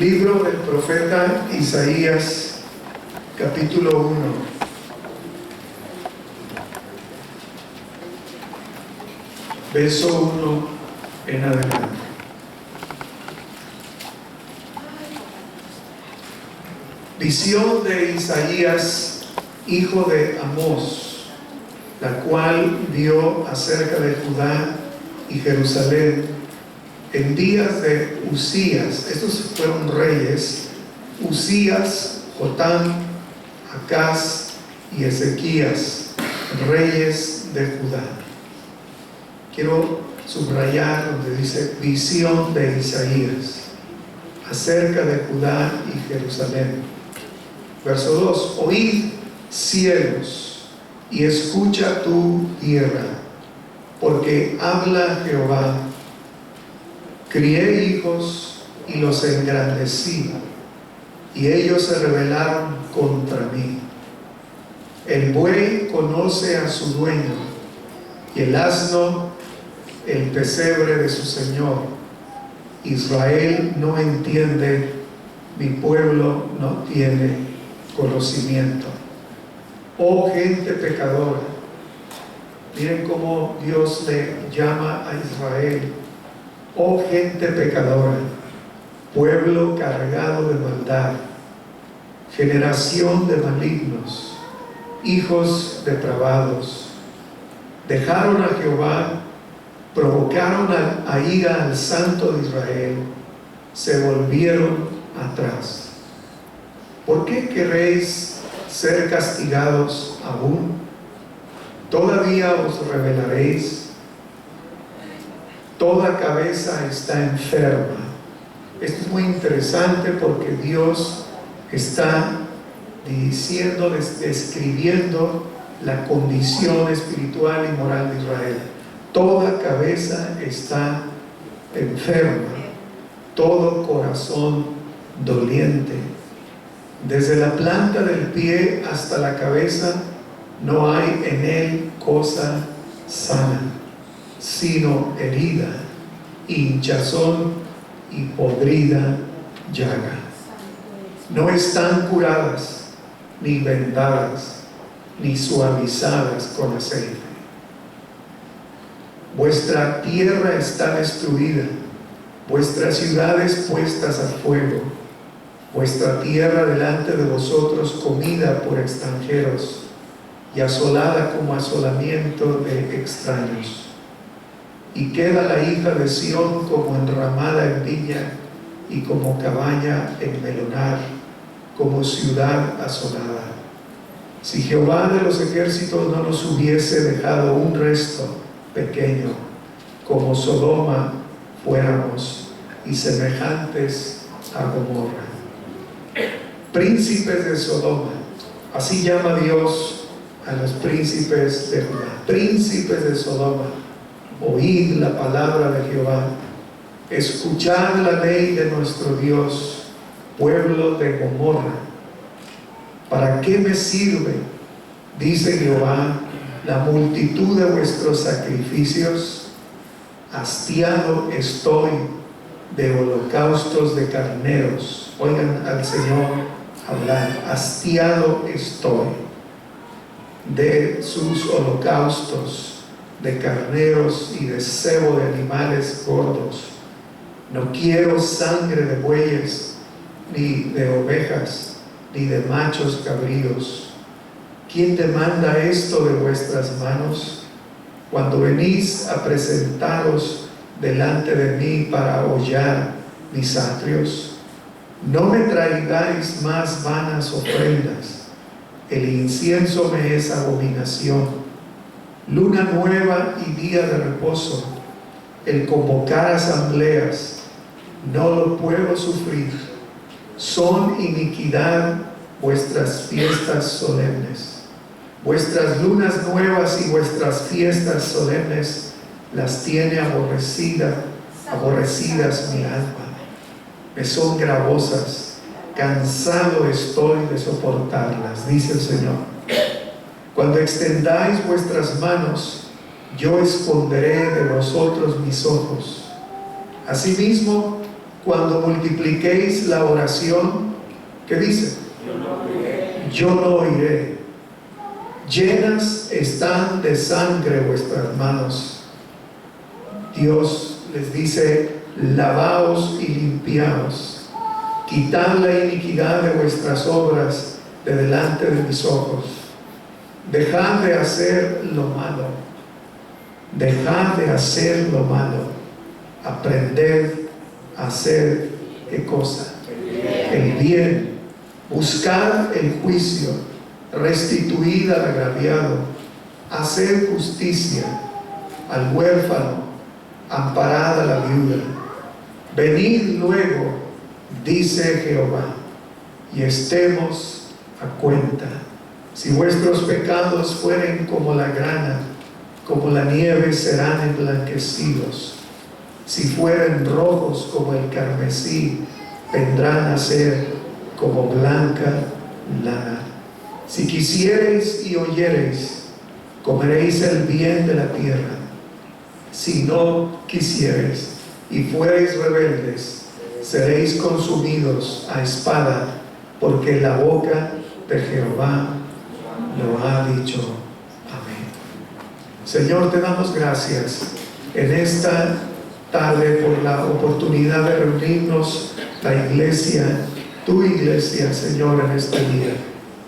Libro del profeta Isaías, capítulo 1. Verso 1 en adelante. Visión de Isaías, hijo de Amós, la cual vio acerca de Judá y Jerusalén en días de Usías. Estos fueron reyes: Usías, Jotam, Acaz y Ezequías, reyes de Judá. Quiero subrayar donde dice visión de Isaías acerca de Judá y Jerusalén. Verso 2: oíd, cielos, y escucha tu tierra, porque habla Jehová. Crié hijos y los engrandecí, y ellos se rebelaron contra mí. El buey conoce a su dueño, y el asno el pesebre de su señor. Israel no entiende, mi pueblo no tiene conocimiento. Oh gente pecadora, miren cómo Dios le llama a Israel. Oh gente pecadora, pueblo cargado de maldad, generación de malignos, hijos depravados, dejaron a Jehová, provocaron a ira al Santo de Israel, se volvieron atrás. ¿Por qué queréis ser castigados aún? ¿Todavía os rebelaréis? Toda cabeza está enferma. Esto es muy interesante porque Dios está describiendo la condición espiritual y moral de Israel. Toda cabeza está enferma, todo corazón doliente. Desde la planta del pie hasta la cabeza no hay en él cosa sana, sino herida, hinchazón y podrida llaga. No están curadas, ni vendadas, ni suavizadas con aceite. Vuestra tierra está destruida, vuestras ciudades puestas a fuego, vuestra tierra delante de vosotros comida por extranjeros y asolada como asolamiento de extraños. Y queda la hija de Sión como enramada en viña y como cabaña en melonar, como ciudad asolada. Si Jehová de los ejércitos no nos hubiese dejado un resto pequeño, como Sodoma fuéramos y semejantes a Gomorra. Príncipes de Sodoma, así llama Dios a los príncipes de Judá. Príncipes de Sodoma, oíd la palabra de Jehová, escuchad la ley de nuestro Dios, pueblo de Gomorra. ¿Para qué me sirve, dice Jehová, la multitud de vuestros sacrificios? Hastiado estoy de holocaustos de carneros. Oigan al Señor hablar. Hastiado estoy de sus holocaustos de carneros y de cebo de animales gordos. No quiero sangre de bueyes, ni de ovejas, ni de machos cabríos. ¿Quién demanda esto de vuestras manos? Cuando venís a presentaros delante de mí para hollar mis atrios, no me traigáis más vanas ofrendas. El incienso me es abominación. Luna nueva y día de reposo, el convocar asambleas, no lo puedo sufrir. Son iniquidad vuestras fiestas solemnes. Vuestras lunas nuevas y vuestras fiestas solemnes las tiene aborrecidas mi alma. Me son gravosas, cansado estoy de soportarlas, dice el Señor. Cuando extendáis vuestras manos, yo esconderé de vosotros mis ojos. Asimismo, cuando multipliquéis la oración, ¿qué dice? Yo no oiré. Llenas están de sangre vuestras manos. Dios les dice: lavaos y limpiaos, quitad la iniquidad de vuestras obras de delante de mis ojos. Dejad de hacer lo malo, dejad de hacer lo malo, aprended a hacer ¿qué cosa? El bien. Buscad el juicio, restituid al agraviado, haced justicia al huérfano, amparad a la viuda. Venid luego, dice Jehová, y estemos a cuenta. Si vuestros pecados fueren como la grana, como la nieve serán emblanquecidos. Si fueren rojos como el carmesí, vendrán a ser como blanca lana. Si quisiereis y oyereis, comeréis el bien de la tierra. Si no quisiereis y fuereis rebeldes, seréis consumidos a espada, porque la boca de Jehová lo ha dicho. Amén. Señor, te damos gracias en esta tarde por la oportunidad de reunirnos, la iglesia, tu iglesia, Señor, en este día,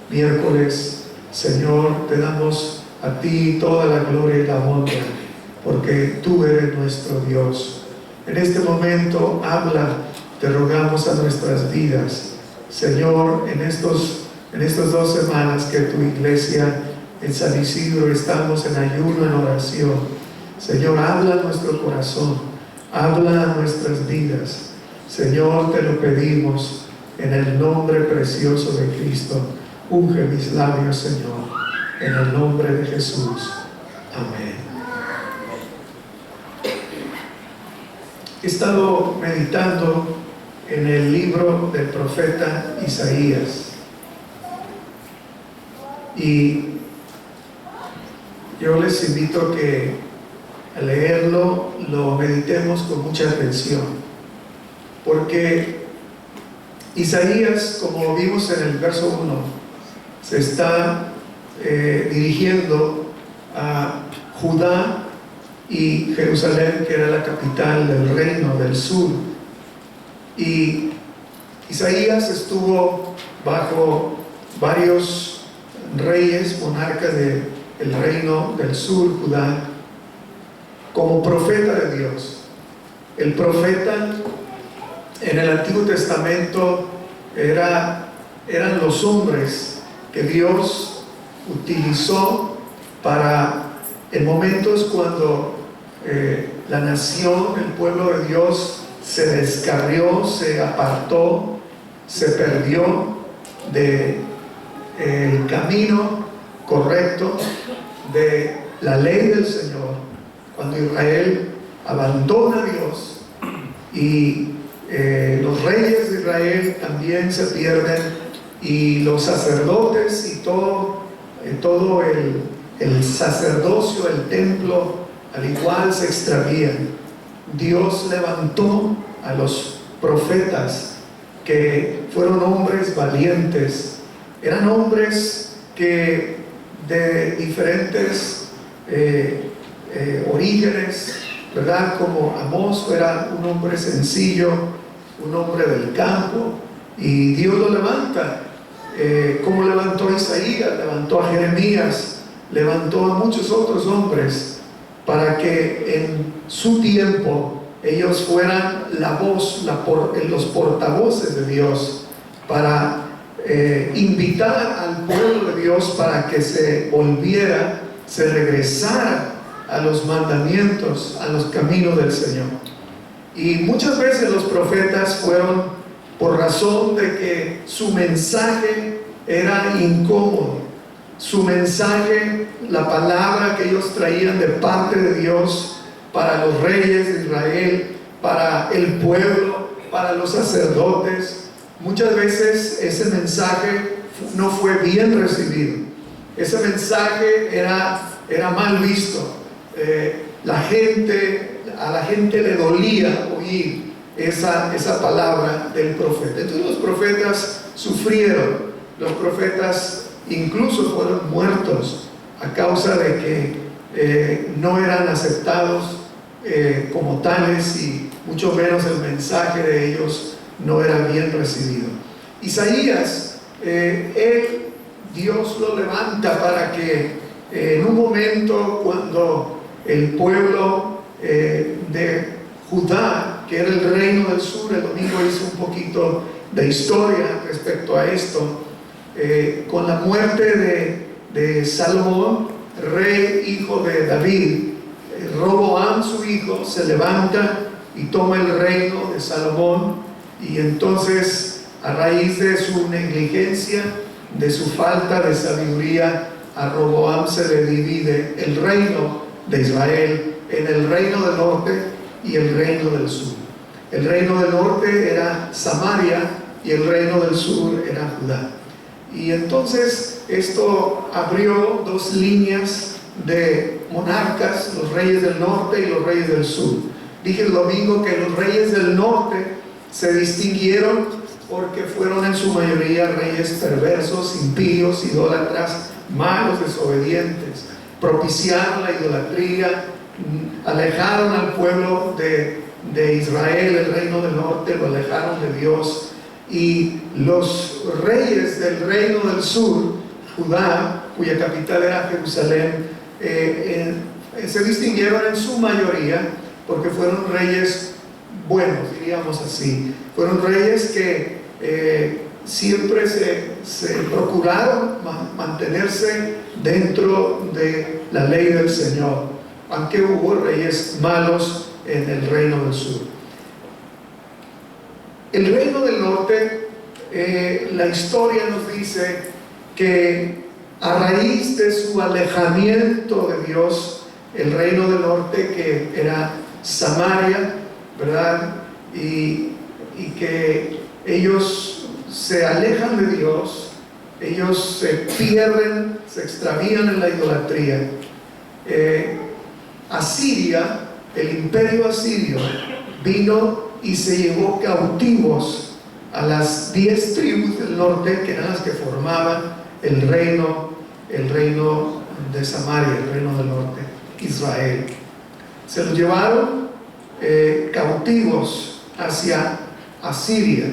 miércoles. Señor, te damos a ti toda la gloria y la honra, porque tú eres nuestro Dios. En este momento habla, te rogamos, a nuestras vidas, Señor. En estos 2 semanas que tu iglesia en San Isidro estamos en ayuno, en oración, Señor, habla a nuestro corazón, habla a nuestras vidas. Señor, te lo pedimos en el nombre precioso de Cristo. Unge mis labios, Señor, en el nombre de Jesús. Amén. He estado meditando en el libro del profeta Isaías, y yo les invito que al leerlo lo meditemos con mucha atención, porque Isaías, como vimos en el verso 1, se está dirigiendo a Judá y Jerusalén, que era la capital del reino del sur. Y Isaías estuvo bajo varios reyes, monarcas del reino del sur, Judá, como profeta de Dios. El profeta en el Antiguo Testamento eran los hombres que Dios utilizó para, en momentos cuando la nación, el pueblo de Dios, se descarrió, se apartó, se perdió del camino correcto de la ley del Señor. Cuando Israel abandona a Dios, y los reyes de Israel también se pierden, y los sacerdotes y todo el sacerdocio, el templo, al igual se extravían. Dios levantó a los profetas, que fueron hombres valientes, eran hombres que de diferentes orígenes, ¿verdad? Como Amós era un hombre sencillo, un hombre del campo, y Dios lo levanta, como levantó a Isaías, levantó a Jeremías, levantó a muchos otros hombres, para que en su tiempo ellos fueran la voz, los portavoces de Dios, para invitar al pueblo de Dios para que se volviera, se regresara a los mandamientos, a los caminos del Señor. Y muchas veces los profetas fueron por razón de que su mensaje era incómodo, su mensaje, la palabra que ellos traían de parte de Dios para los reyes de Israel, para el pueblo, para los sacerdotes, muchas veces ese mensaje no fue bien recibido. Ese mensaje era mal visto. A la gente le dolía oír esa palabra del profeta. Entonces los profetas sufrieron, los profetas incluso fueron muertos a causa de que no eran aceptados como tales, y mucho menos el mensaje de ellos no era bien recibido. Isaías, Dios lo levanta para que en un momento cuando el pueblo de Judá, que era el reino del sur, el domingo hice un poquito de historia respecto a esto, con la muerte de Salomón, rey hijo de David, Roboam su hijo se levanta y toma el reino de Salomón, y entonces a raíz de su negligencia, de su falta de sabiduría, a Roboam se le divide el reino de Israel en el reino del norte y el reino del sur. El reino del norte era Samaria y el reino del sur era Judá. Y entonces esto abrió dos líneas de monarcas, los reyes del norte y los reyes del sur. Dije el domingo que los reyes del norte se distinguieron porque fueron en su mayoría reyes perversos, impíos, idólatras, malos, desobedientes. Propiciaron la idolatría, alejaron al pueblo de Israel, el reino del norte, lo alejaron de Dios. Y los reyes del reino del sur, Judá, cuya capital era Jerusalén, se distinguieron en su mayoría porque fueron reyes buenos, diríamos así. Fueron reyes que siempre se procuraron mantenerse dentro de la ley del Señor, aunque hubo reyes malos en el reino del sur. El reino del norte, la historia nos dice que a raíz de su alejamiento de Dios, el reino del norte, que era Samaria, ¿verdad? Y que ellos se alejan de Dios, ellos se pierden, se extravían en la idolatría. Asiria, el imperio asirio, vino y se llevó cautivos a las 10 tribus del norte, que eran las que formaban el reino de Samaria, el reino del norte, Israel. Se los llevaron cautivos hacia Asiria,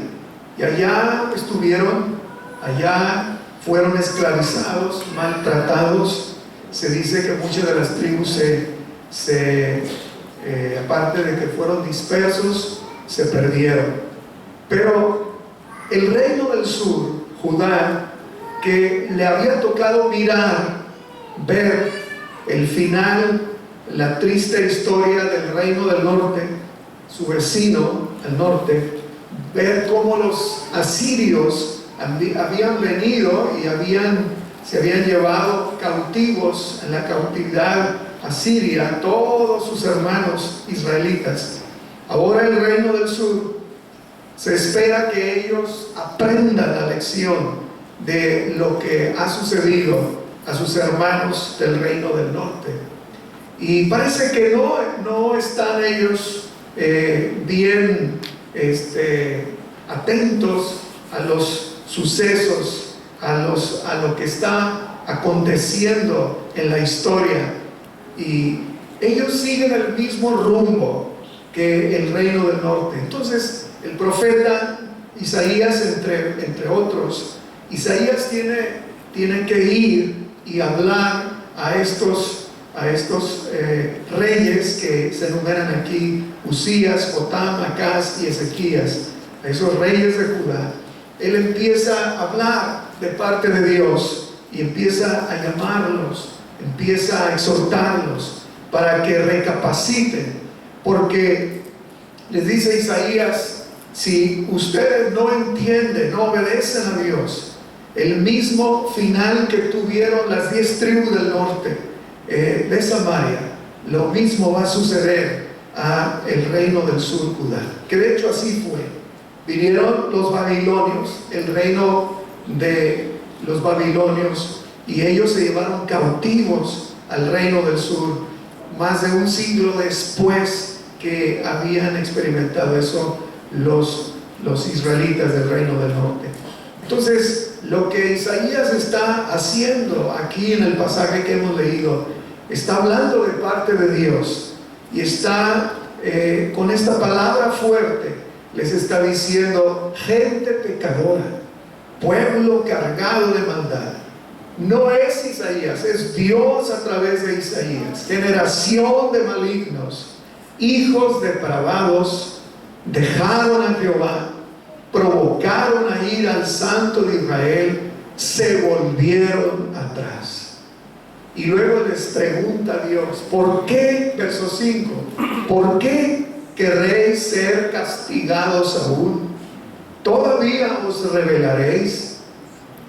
y allá estuvieron, allá fueron esclavizados, maltratados. Se dice que muchas de las tribus aparte de que fueron dispersos, se perdieron. Pero el reino del sur, Judá, que le había tocado ver el final, la triste historia del reino del norte, su vecino al norte, ver cómo los asirios habían venido y se habían llevado cautivos en la cautividad asiria todos sus hermanos israelitas. Ahora el reino del sur, se espera que ellos aprendan la lección de lo que ha sucedido a sus hermanos del reino del norte. Y parece que no están ellos bien atentos a los sucesos, a lo que está aconteciendo en la historia. Y ellos siguen el mismo rumbo que el reino del norte. Entonces el profeta Isaías, entre otros, Isaías tiene que ir y hablar a estos reyes que se enumeran aquí: Usías, Jotam, Acaz y Ezequías, a esos reyes de Judá. Él empieza a hablar de parte de Dios y empieza a llamarlos, empieza a exhortarlos para que recapaciten, porque les dice Isaías: si ustedes no entienden, no obedecen a Dios, el mismo final que tuvieron las 10 tribus del norte de Samaria, lo mismo va a suceder a el reino del sur, Judá. Que de hecho así fue. Vinieron los babilonios, el reino de los babilonios, y ellos se llevaron cautivos al reino del sur más de un siglo después que habían experimentado eso los israelitas del reino del norte. Entonces, lo que Isaías está haciendo aquí en el pasaje que hemos leído, está hablando de parte de Dios y está con esta palabra fuerte, les está diciendo: gente pecadora, pueblo cargado de maldad. No es Isaías, es Dios a través de Isaías. Generación de malignos, hijos depravados, dejaron a Jehová, provocaron a ir al Santo de Israel, se volvieron atrás. Y luego les pregunta a Dios: ¿por qué? Verso 5: ¿por qué querréis ser castigados aún? ¿Todavía os rebelaréis?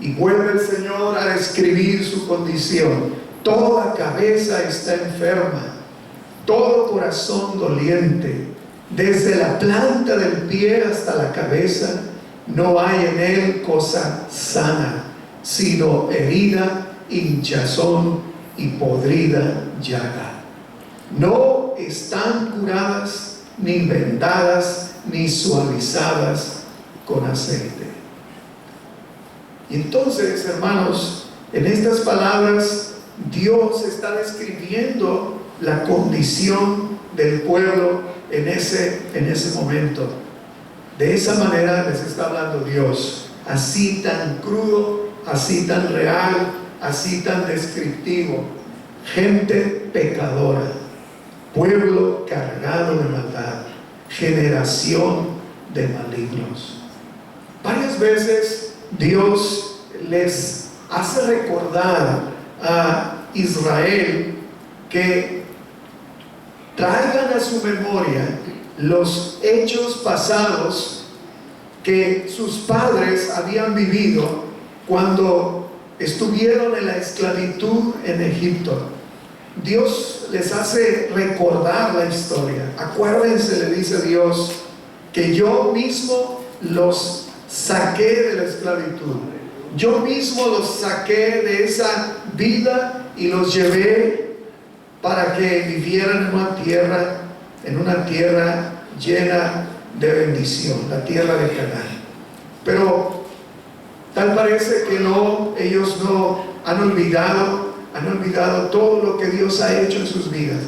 Y vuelve el Señor a describir su condición: toda cabeza está enferma, todo corazón doliente, desde la planta del pie hasta la cabeza, no hay en él cosa sana, sino herida, hinchazón y podrida llaga. No están curadas, ni vendadas, ni suavizadas con aceite. Y entonces, hermanos, en estas palabras Dios está describiendo la condición del pueblo en ese momento. De esa manera les está hablando Dios, así tan crudo, así tan real, así tan descriptivo. Gente pecadora, pueblo cargado de maldad, generación de malignos. Varias veces Dios les hace recordar a Israel que traigan a su memoria los hechos pasados que sus padres habían vivido cuando estuvieron en la esclavitud en Egipto. Dios les hace recordar la historia. Acuérdense, le dice Dios, que yo mismo los saqué de la esclavitud. Yo mismo los saqué de esa vida y los llevé para que vivieran en una tierra llena de bendición, la tierra de Canaán. Pero tal parece que ellos no han olvidado todo lo que Dios ha hecho en sus vidas.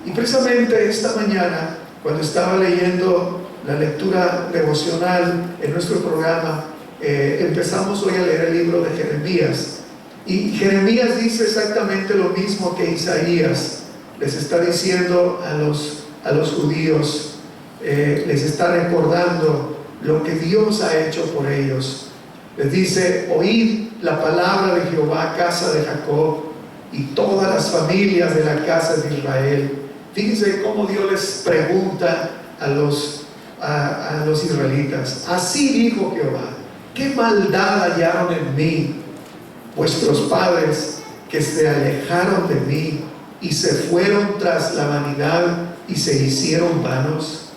Y precisamente esta mañana, cuando estaba leyendo la lectura devocional en nuestro programa, empezamos hoy a leer el libro de Jeremías. Y Jeremías dice exactamente lo mismo que Isaías. Les está diciendo a los judíos, les está recordando lo que Dios ha hecho por ellos. Les dice: oíd la palabra de Jehová, casa de Jacob, y todas las familias de la casa de Israel. Fíjense cómo Dios les pregunta a los israelitas: así dijo Jehová, ¿qué maldad hallaron en mí vuestros padres, que se alejaron de mí y se fueron tras la vanidad y se hicieron vanos?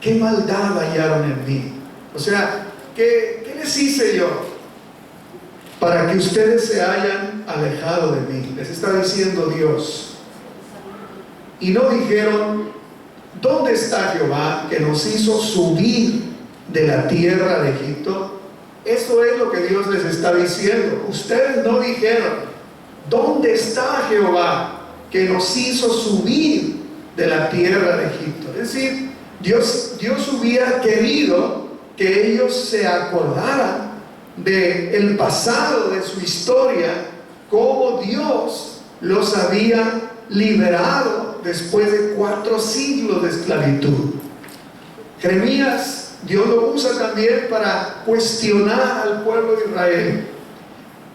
¿Qué maldad hallaron en mí? O sea, ¿qué les hice yo para que ustedes se hayan alejado de mí? Les está diciendo Dios. Y no dijeron: ¿dónde está Jehová, que nos hizo subir de la tierra de Egipto? Eso es lo que Dios les está diciendo. Ustedes no dijeron: ¿dónde está Jehová, que nos hizo subir de la tierra de Egipto? Es decir, Dios hubiera querido que ellos se acordaran del pasado, de su historia, cómo Dios los había liberado después de 4 siglos de esclavitud. Jeremías, Dios lo usa también para cuestionar al pueblo de Israel.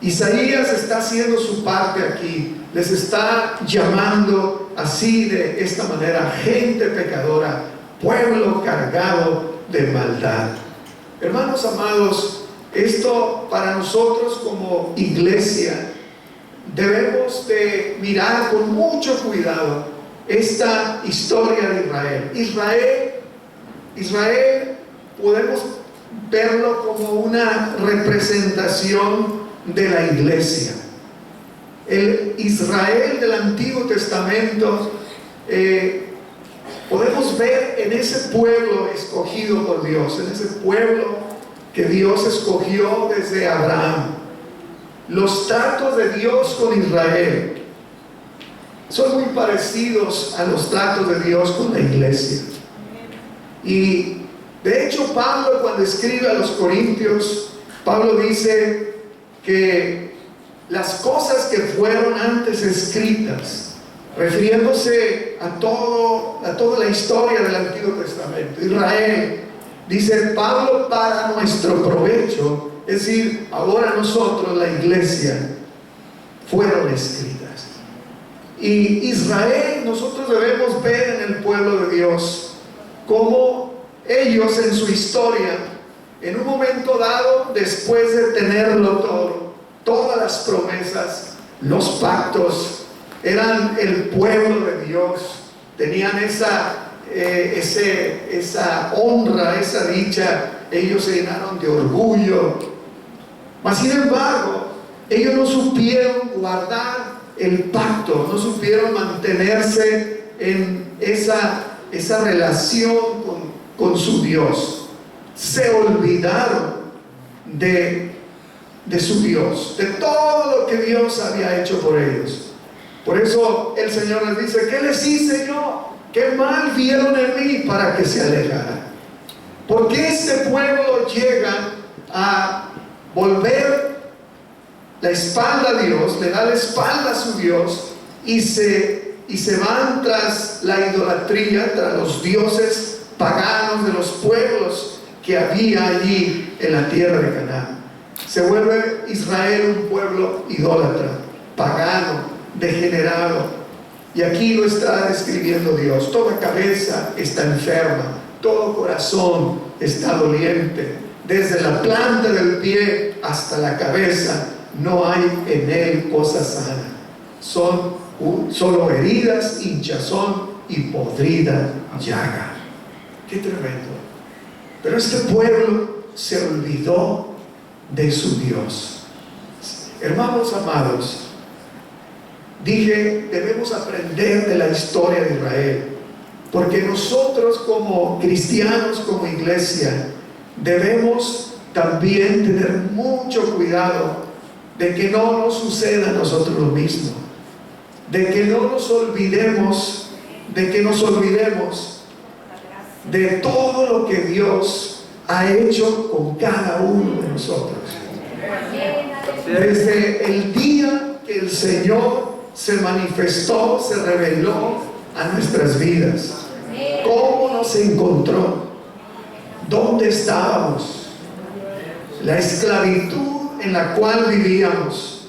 Isaías está haciendo su parte aquí. Les está llamando así, de esta manera: gente pecadora, pueblo cargado de maldad. Hermanos amados, esto para nosotros como iglesia debemos de mirar con mucho cuidado esta historia de Israel. Israel podemos verlo como una representación de la iglesia. El Israel del Antiguo Testamento podemos ver en ese pueblo escogido por Dios, en ese pueblo que Dios escogió desde Abraham, los tratos de Dios con Israel son muy parecidos a los tratos de Dios con la iglesia. Y de hecho Pablo, cuando escribe a los Corintios, Pablo dice que las cosas que fueron antes escritas, refiriéndose a toda la historia del Antiguo Testamento, Israel, dice Pablo, para nuestro provecho, es decir, ahora nosotros, la iglesia, fueron escritas. Y Israel, nosotros debemos ver en el pueblo de Dios cómo ellos en su historia, en un momento dado, después de tenerlo todo, todas las promesas, los pactos, eran el pueblo de Dios, tenían esa honra, esa dicha, ellos se llenaron de orgullo, mas sin embargo, ellos no supieron guardar el pacto, no supieron mantenerse en esa relación con su Dios, se olvidaron de su Dios, de todo lo que Dios había hecho por ellos. Por eso el Señor les dice: ¿qué les hice yo? ¿Qué mal vieron en mí para que se alejaran? ¿Por qué este pueblo llega a volver la espalda a Dios, le da la espalda a su Dios y se van tras la idolatría, tras los dioses paganos de los pueblos que había allí en la tierra de Canaán? Se vuelve Israel un pueblo idólatra, pagano, degenerado. Y aquí lo está describiendo Dios: toda cabeza está enferma, todo corazón está doliente, desde la planta del pie hasta la cabeza no hay en él cosa sana. Son solo heridas, hinchazón y podrida llaga. Qué tremendo. Pero este pueblo se olvidó de su Dios. Hermanos amados, dije, debemos aprender de la historia de Israel, porque nosotros como cristianos, como iglesia, debemos también tener mucho cuidado de que no nos suceda a nosotros lo mismo, de que no nos olvidemos, de todo lo que Dios ha hecho con cada uno de nosotros. Desde el día que el Señor se manifestó, se reveló a nuestras vidas, cómo nos encontró, dónde estábamos, la esclavitud en la cual vivíamos.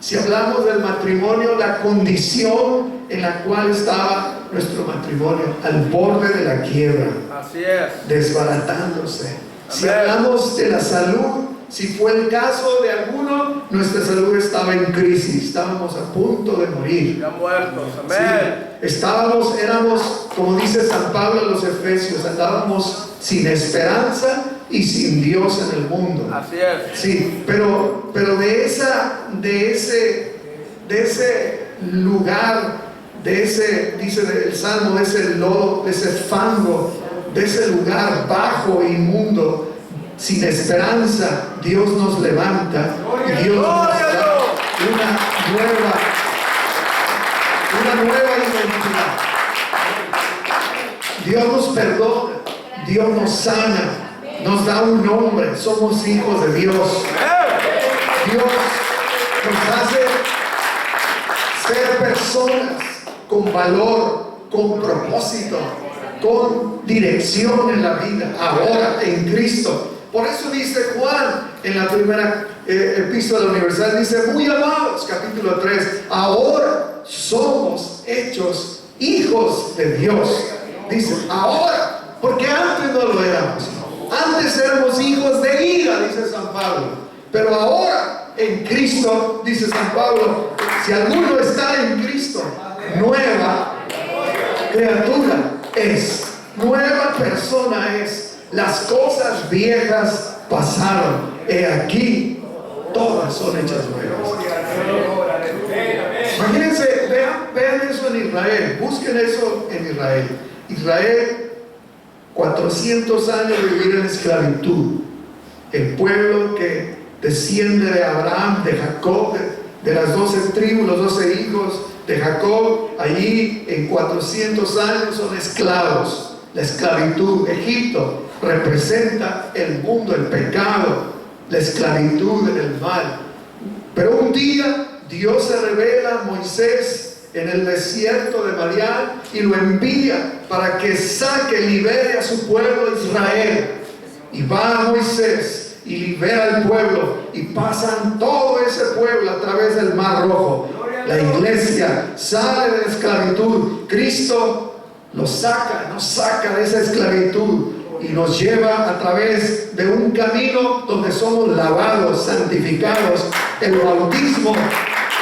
Si hablamos del matrimonio, la condición en la cual estaba nuestro matrimonio, al borde de la quiebra, así es, desbaratándose. Amén. Si hablamos de la salud, si fue el caso de alguno, nuestra salud estaba en crisis, estábamos a punto de morir, ya muertos. Amén. Sí, éramos, como dice San Pablo en los Efesios, andábamos sin esperanza y sin Dios en el mundo. Así es. Sí, pero de ese lugar, dice el Salmo, de ese lodo, de ese fango, de ese lugar bajo e inmundo, sin esperanza, Dios nos levanta y Dios nos da una nueva identidad. Dios nos perdona, Dios nos sana, nos da un nombre, somos hijos de Dios. Dios nos hace ser personas con valor, con propósito, con dirección en la vida, ahora en Cristo. Por eso dice Juan en la primera epístola universal, dice: muy amados, capítulo 3, ahora somos hechos hijos de Dios. Dice ahora, porque antes no lo éramos. Antes éramos hijos de ira, dice San Pablo, pero ahora en Cristo, dice San Pablo, si alguno está en Cristo, nueva criatura es, nueva persona es. Las cosas viejas pasaron, he aquí, todas son hechas nuevas. Imagínense, vean eso en Israel. Busquen eso en Israel. Israel, 400 años de vivir en esclavitud. El pueblo que desciende de Abraham, de Jacob, de las 12 tribus, los 12 hijos de Jacob, allí en 400 años son esclavos. La esclavitud, Egipto, representa el mundo, el pecado, la esclavitud en el mal. Pero un día Dios se revela a Moisés en el desierto de Madián y lo envía para que saque, libere a su pueblo Israel. Y va a Moisés y libera al pueblo, y pasan todo ese pueblo a través del Mar Rojo. La iglesia sale de la esclavitud. Cristo nos saca de esa esclavitud y nos lleva a través de un camino donde somos lavados, santificados. El bautismo,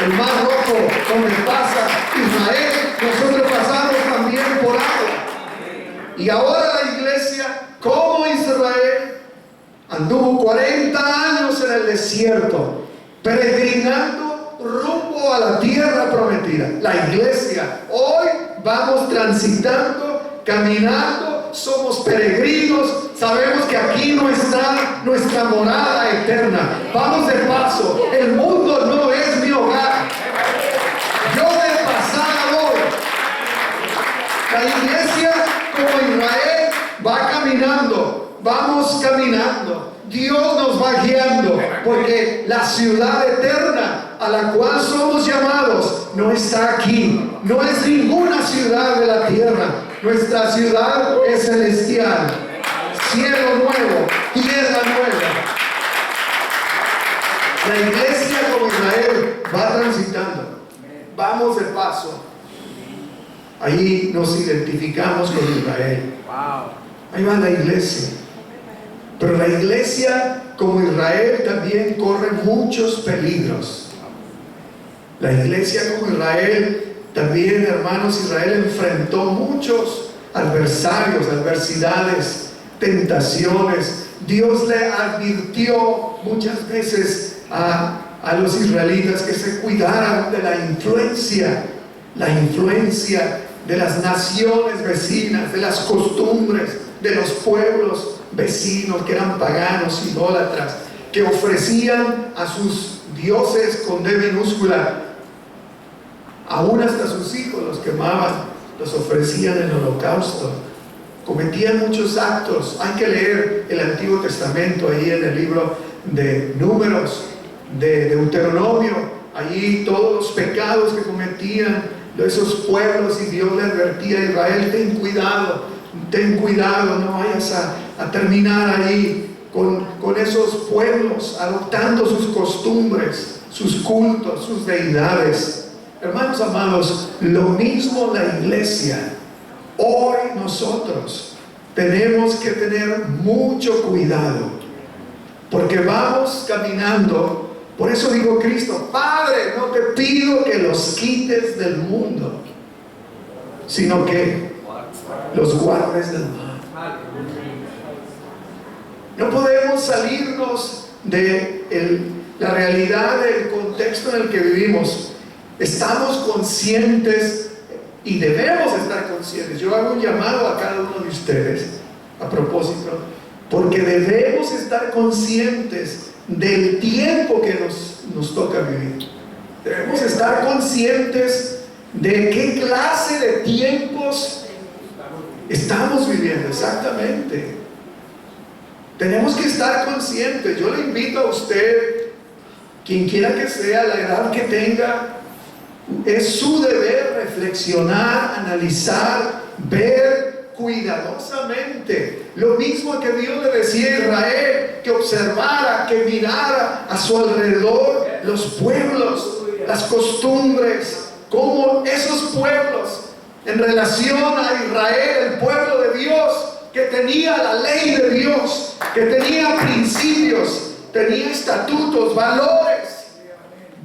el Mar Rojo, donde pasa Israel, nosotros pasamos también por agua. Y ahora la iglesia, como Israel, anduvo 40 años en el desierto, peregrinando rumbo a la tierra prometida. La iglesia, hoy vamos transitando, caminando, somos peregrinos, sabemos que aquí no está nuestra morada eterna. Vamos de paso, el mundo no es mi hogar. Yo de pasada voy. La iglesia, como Israel, va caminando, vamos caminando. Dios nos va guiando, porque la ciudad eterna a la cual somos llamados no está aquí, no es ninguna ciudad de la tierra. Nuestra ciudad es celestial, cielo nuevo, tierra nueva. La iglesia como Israel va transitando, vamos de paso. Ahí nos identificamos con Israel. Ahí va la iglesia. Pero la iglesia como Israel también corre muchos peligros. La iglesia como Israel también, hermanos, Israel enfrentó muchos adversarios, adversidades, tentaciones. Dios le advirtió muchas veces a los israelitas que se cuidaran de la influencia de las naciones vecinas, de las costumbres de los pueblos vecinos que eran paganos, idólatras, que ofrecían a sus dioses con D minúscula, aún hasta sus hijos los quemaban, los ofrecían en holocausto, cometían muchos actos. Hay que leer el Antiguo Testamento ahí en el libro de Números, de Deuteronomio, allí todos los pecados que cometían esos pueblos, y Dios le advertía a Israel: ten cuidado, no vayas a terminar ahí con esos pueblos, adoptando sus costumbres, sus cultos, sus deidades. Hermanos amados, lo mismo la iglesia. Hoy nosotros tenemos que tener mucho cuidado, porque vamos caminando. Por eso dijo Cristo: Padre, no te pido que los quites del mundo, sino que los guardes del mal. No podemos salirnos de la realidad del contexto en el que vivimos. Estamos conscientes y debemos estar conscientes. Yo hago un llamado a cada uno de ustedes a propósito, porque debemos estar conscientes del tiempo que nos toca vivir. Debemos estar conscientes de qué clase de tiempos estamos viviendo exactamente. Tenemos que estar conscientes. Yo le invito a usted, quien quiera que sea, la edad que tenga, es su deber reflexionar, analizar, ver cuidadosamente. Lo mismo que Dios le decía a Israel, que observara, que mirara a su alrededor los pueblos, las costumbres, como esos pueblos en relación a Israel, el pueblo de Dios, que tenía la ley de Dios, que tenía principios, tenía estatutos, valores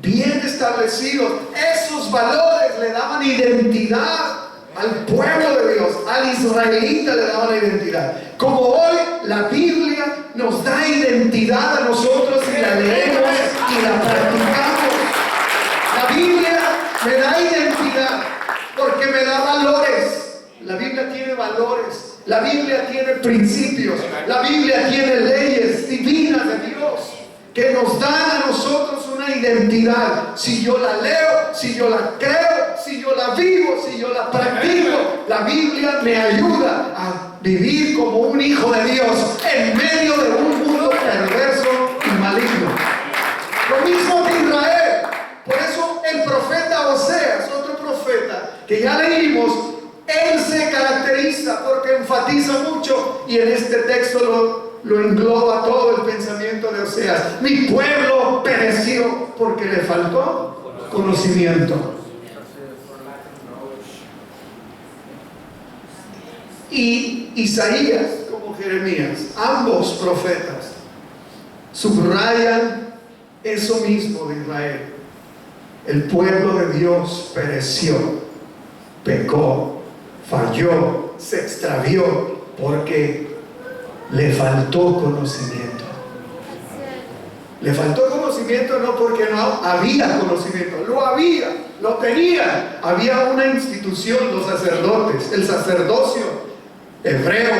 bien establecidos. Esos valores le daban identidad al pueblo de Dios, al israelita le daban identidad. Como hoy la Biblia nos da identidad a nosotros y la leemos y la practicamos. La Biblia me da identidad porque me valores, la Biblia tiene principios, la Biblia tiene leyes divinas de Dios que nos dan a nosotros una identidad. Si yo la leo, si yo la creo, si yo la vivo, si yo la practico, la Biblia me ayuda a vivir como un hijo de Dios en medio de un mundo perverso y maligno. Lo mismo que Israel. Por eso el profeta Oseas, otro profeta que ya leímos, él se caracteriza porque enfatiza mucho, y en este texto lo engloba todo el pensamiento de Oseas. Mi pueblo pereció porque le faltó conocimiento. Y Isaías como Jeremías, ambos profetas, subrayan eso mismo de Israel. El pueblo de Dios pereció, pecó, falló, se extravió porque le faltó conocimiento. Le faltó conocimiento no porque no había conocimiento, lo había, lo tenía. Había una institución, los sacerdotes, el sacerdocio hebreo,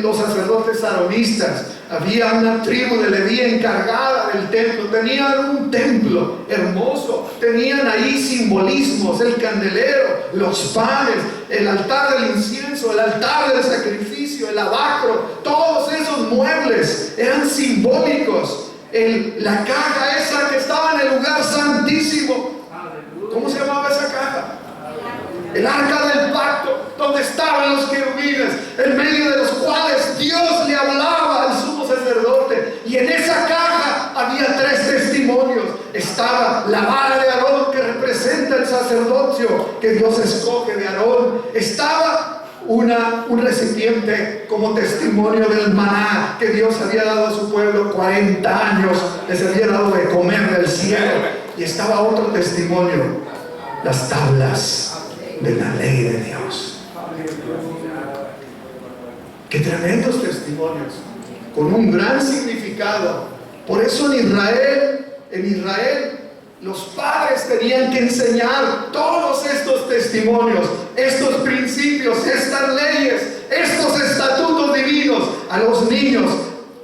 los sacerdotes aronistas. Había una tribu de Leví encargada del templo. Tenían un templo hermoso, tenían ahí simbolismos, el candelero, los panes, el altar del incienso, el altar del sacrificio, el lavacro. Todos esos muebles eran simbólicos. La caja esa que estaba en el lugar santísimo, ¿cómo se llamaba esa caja? El arca del pacto, donde estaban los querubines, en medio de los cuales Dios le hablaba al sumo sacerdote. Y en esa caja había 3 testimonios. Estaba la vara de Aarón, que representa el sacerdocio que Dios escoge de Aarón. Estaba un recipiente como testimonio del maná que Dios había dado a su pueblo. 40 años les había dado de comer del cielo. Y estaba otro testimonio, las tablas de la ley de Dios. Qué tremendos testimonios, con un gran significado. Por eso en Israel los padres tenían que enseñar todos estos testimonios, estos principios, estas leyes, estos estatutos divinos a los niños.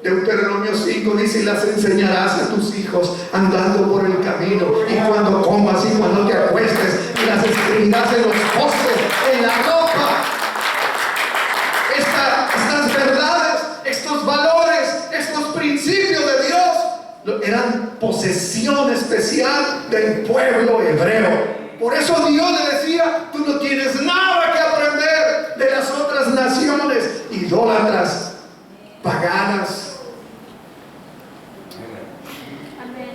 Deuteronomio 5 dice: y las enseñarás a tus hijos andando por el camino, y cuando comas y cuando te acuestes, y las escribirás en los postes, en la ropa. Estas verdades, estos valores, estos principios de Dios eran posesión especial del pueblo hebreo. Por eso Dios le decía: tú no tienes nada que aprender de las otras naciones idólatras, paganas,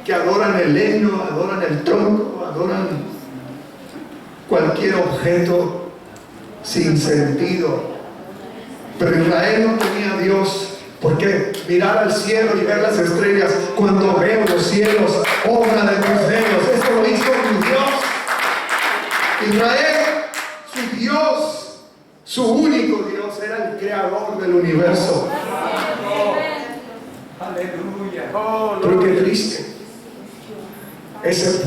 que adoran el leño, adoran el tronco, adoran cualquier objeto sin sentido. Pero Israel no tenía a Dios. ¿Por qué? Mirar al cielo y ver las estrellas. Cuando veo los cielos, obra de tus dedos. Esto lo hizo tu Dios. Israel, su Dios, su único Dios, era el creador del universo. Aleluya. Pero qué triste. Ese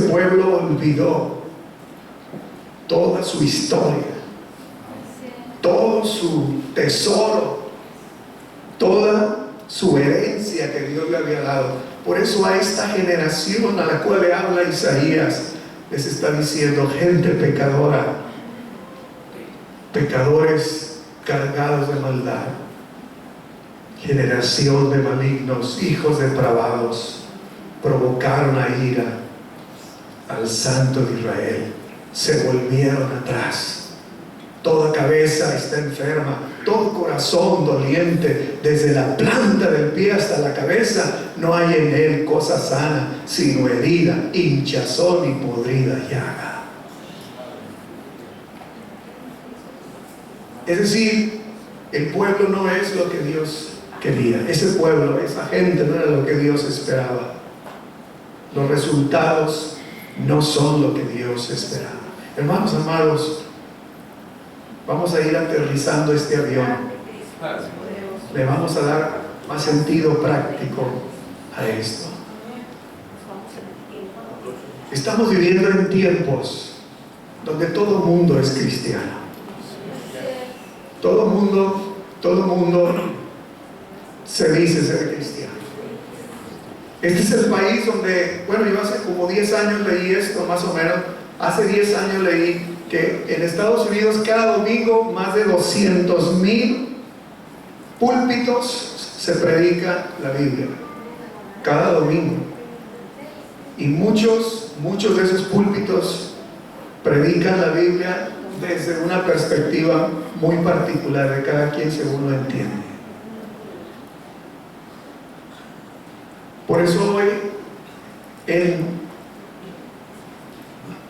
pueblo olvidó toda su historia, todo su tesoro, toda su herencia que Dios le había dado. Por eso a esta generación a la cual le habla Isaías, les está diciendo: gente pecadora, pecadores cargados de maldad, generación de malignos, hijos depravados, provocaron a ira al Santo de Israel, se volvieron atrás. Toda cabeza está enferma, todo corazón doliente, desde la planta del pie hasta la cabeza, no hay en él cosa sana, sino herida, hinchazón y podrida llaga. Es decir, el pueblo no es lo que Dios quería. Ese pueblo, esa gente no era lo que Dios esperaba. Los resultados no son lo que Dios esperaba. Hermanos amados, vamos a ir aterrizando este avión. Le vamos a dar más sentido práctico a esto. Estamos viviendo en tiempos donde todo el mundo es cristiano. Todo el mundo se dice ser cristiano. Este es el país donde, bueno, yo hace como 10 años leí esto, más o menos. Hace 10 años leí que en Estados Unidos cada domingo más de 200,000 púlpitos se predica la Biblia. Cada domingo. Y muchos de esos púlpitos predican la Biblia desde una perspectiva muy particular de cada quien según lo entiende. Por eso hoy en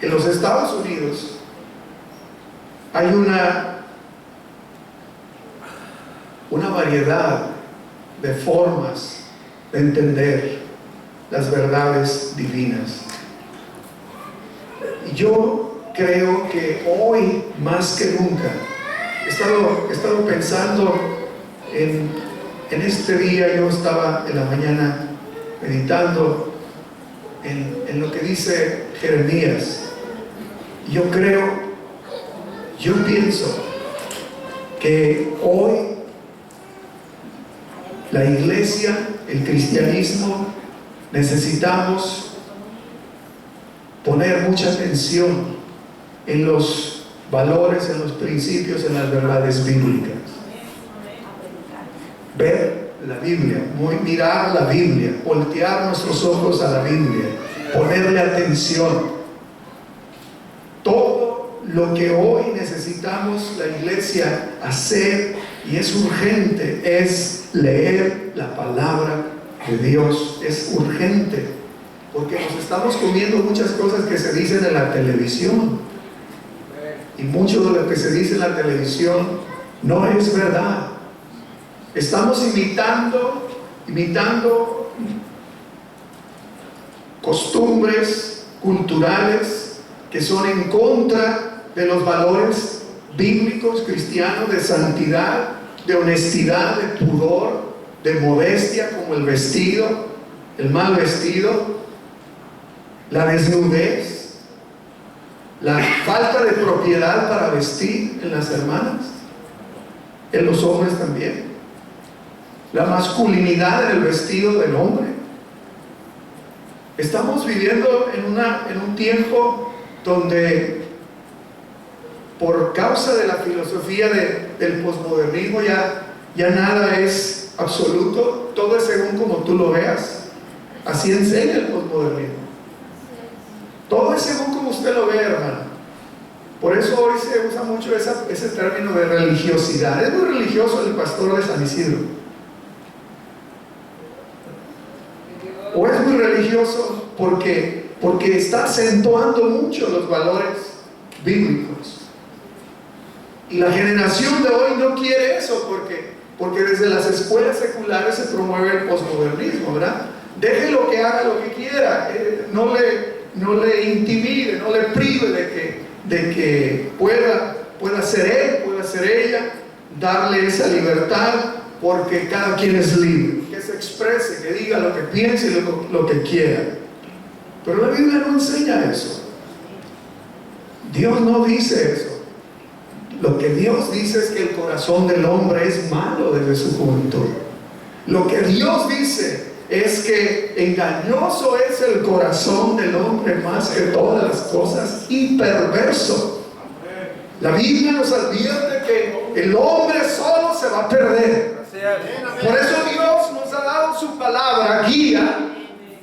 los Estados Unidos hay una variedad de formas de entender las verdades divinas. Y yo creo que hoy más que nunca he estado pensando en este día. Yo estaba en la mañana meditando en lo que dice Jeremías. Yo pienso que hoy la iglesia, el cristianismo, necesitamos poner mucha atención en los valores, en los principios, en las verdades bíblicas. Ver la Biblia, mirar la Biblia, voltear nuestros ojos a la Biblia, ponerle atención. Todo lo que hoy necesitamos la iglesia hacer, y es urgente, es leer la palabra de Dios. Es urgente, porque nos estamos comiendo muchas cosas que se dicen en la televisión, y mucho de lo que se dice en la televisión no es verdad. Estamos imitando costumbres culturales que son en contra de los valores bíblicos cristianos de santidad, de honestidad, de pudor, de modestia, como el vestido, el mal vestido, la desnudez, la falta de propiedad para vestir en las hermanas, en los hombres también, la masculinidad en el vestido del hombre. Estamos viviendo en un tiempo donde, por causa de la filosofía del posmodernismo, ya nada es absoluto, todo es según como tú lo veas. Así enseña el posmodernismo. Todo es según como usted lo ve, hermano. Por eso hoy se usa mucho ese término de religiosidad. Es muy religioso el pastor de San Isidro. O es muy religioso porque está acentuando mucho los valores bíblicos. Y la generación de hoy no quiere eso porque desde las escuelas seculares se promueve el posmodernismo, ¿verdad? Déjelo que haga lo que quiera, no le intimide, no le prive de que pueda ser él, pueda ser ella, darle esa libertad, porque cada quien es libre, que se exprese, que diga lo que piense y lo que quiera. Pero la Biblia no enseña eso. Dios no dice eso. Lo que Dios dice es que el corazón del hombre es malo desde su juventud. Lo que Dios dice es que engañoso es el corazón del hombre más que todas las cosas, y perverso. La Biblia nos advierte que el hombre solo se va a perder. Por eso Dios nos ha dado su palabra guía,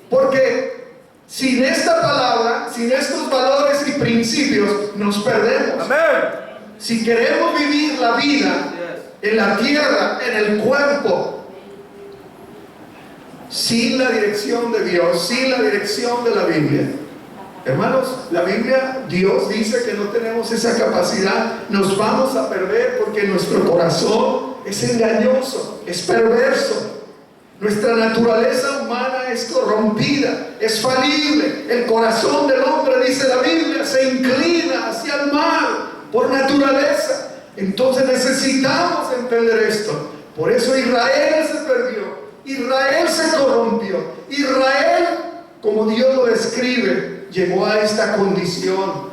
porque sin esta palabra, sin estos valores y principios, nos perdemos. Amén. Si queremos vivir la vida en la tierra, en el cuerpo, sin la dirección de Dios, sin la dirección de la Biblia, hermanos, la Biblia, Dios dice que no tenemos esa capacidad. Nos vamos a perder porque nuestro corazón es engañoso, es perverso. Nuestra naturaleza humana es corrompida, es falible. El corazón del hombre, dice la Biblia, se inclina hacia el mal por naturaleza. Entonces necesitamos entender esto. Por eso Israel se perdió, Israel se corrompió, Israel, como Dios lo describe, llegó a esta condición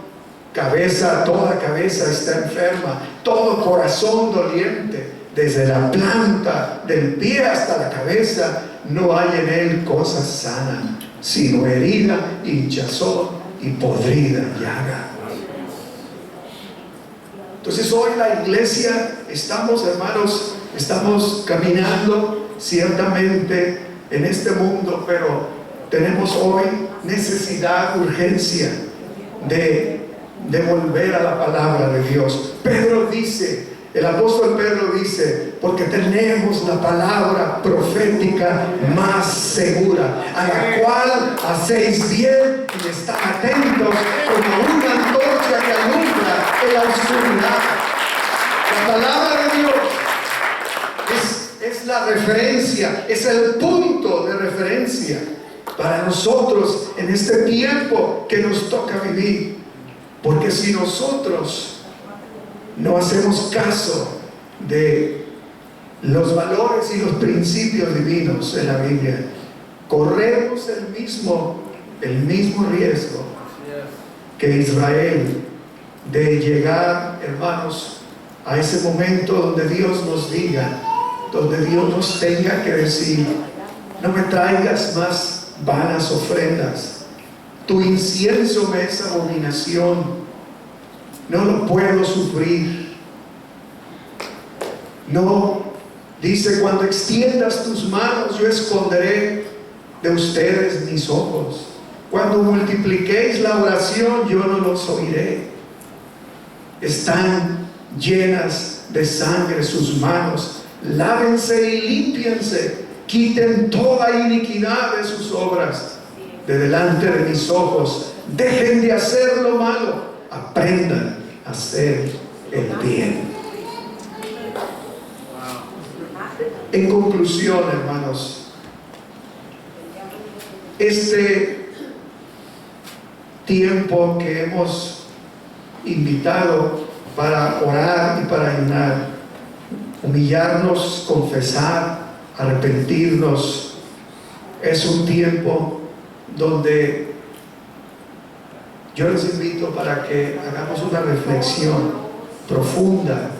cabeza, toda cabeza está enferma, todo corazón doliente, desde la planta del pie hasta la cabeza, no hay en él cosa sana, sino herida, hinchazón y podrida llaga. Entonces hoy la iglesia, estamos, hermanos, estamos caminando ciertamente en este mundo, pero tenemos hoy necesidad, urgencia de volver a la palabra de Dios. Pedro dice, el apóstol Pedro dice, porque tenemos la palabra profética más segura, a la cual hacéis bien y estad atentos como una antorcha que alumbra en la oscuridad. La palabra de Dios es la referencia, es el punto de referencia para nosotros en este tiempo que nos toca vivir. Porque si nosotros no hacemos caso de los valores y los principios divinos en la Biblia, corremos el mismo riesgo que Israel de llegar, hermanos, a ese momento donde Dios nos diga, donde Dios nos tenga que decir: no me traigas más vanas ofrendas, tu incienso me es abominación, no lo puedo sufrir. No, dice, cuando extiendas tus manos yo esconderé de ustedes mis ojos, cuando multipliquéis la oración yo no los oiré. Están llenas de sangre sus manos, lávense y límpiense, quiten toda iniquidad de sus obras de delante de mis ojos, dejen de hacer lo malo, aprendan a hacer el bien. En conclusión, hermanos, este tiempo que hemos invitado para orar y para ayunar, humillarnos, confesar, arrepentirnos, es un tiempo donde yo les invito para que hagamos una reflexión profunda,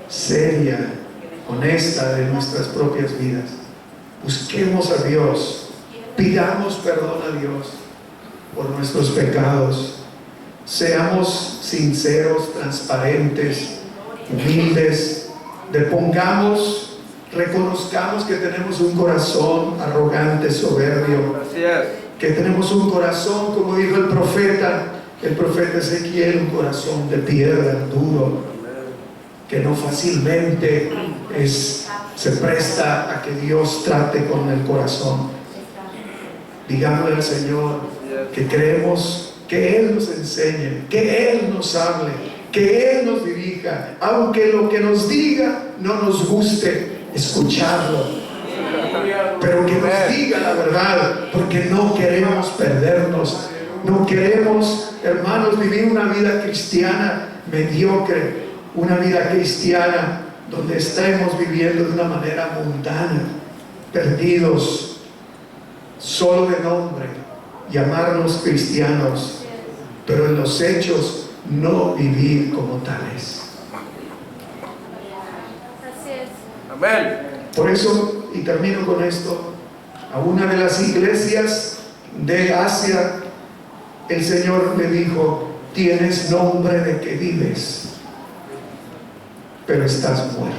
seria, honesta de nuestras propias vidas. Busquemos a Dios, pidamos perdón a Dios por nuestros pecados, seamos sinceros, transparentes, humildes, reconozcamos que tenemos un corazón arrogante, soberbio, que tenemos un corazón, como dijo el profeta Ezequiel, un corazón de piedra, duro, que no fácilmente se presta a que Dios trate con el corazón. Digámosle al Señor que creemos que Él nos enseñe, que Él nos hable, que Él nos dirija, aunque lo que nos diga no nos guste escucharlo, pero que nos diga la verdad, porque no queremos perdernos, no queremos, hermanos, vivir una vida cristiana mediocre, una vida cristiana donde estemos viviendo de una manera mundana, perdidos, solo de nombre, llamarnos cristianos, pero en los hechos no vivir como tales. Amén. Por eso, y termino con esto, a una de las iglesias de Asia, el Señor le dijo: tienes nombre de que vives, pero estás muerta.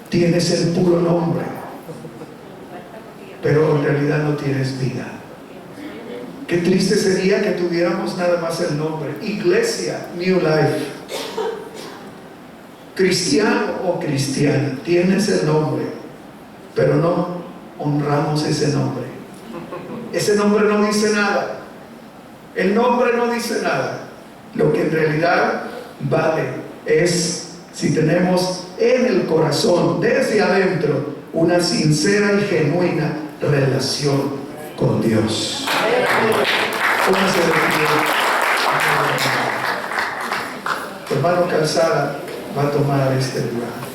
Tienes el puro nombre, pero en realidad no tienes vida. Qué triste sería que tuviéramos nada más el nombre. Iglesia New Life, cristiano o cristiana, tienes el nombre, pero no honramos ese nombre. Ese nombre no dice nada. El nombre no dice nada. Lo que en realidad vale es si tenemos en el corazón, desde adentro, una sincera y genuina relación con Dios. Póngase de pie. Hermano Calzada va a tomar este lugar.